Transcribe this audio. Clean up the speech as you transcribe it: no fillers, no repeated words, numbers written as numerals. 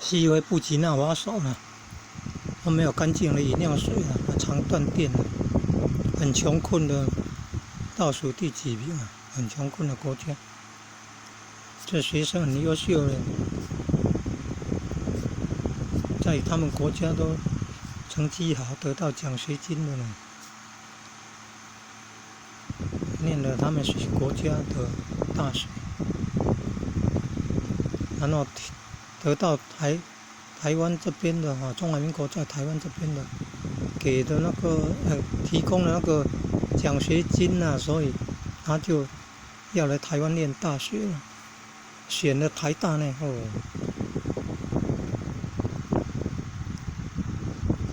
是因为布吉纳瓦手呢，它没有干净的饮料水啊，常断电啊，很穷困的，倒数第几名啊，很穷困的国家。这学生很优秀的，在他们国家都成绩好，得到奖学金的呢，念了他们国家的大学，然后得到台湾这边的中华民国在台湾这边的给的那个提供的那个奖学金啊，所以他就要来台湾念大学了，选了台大呢。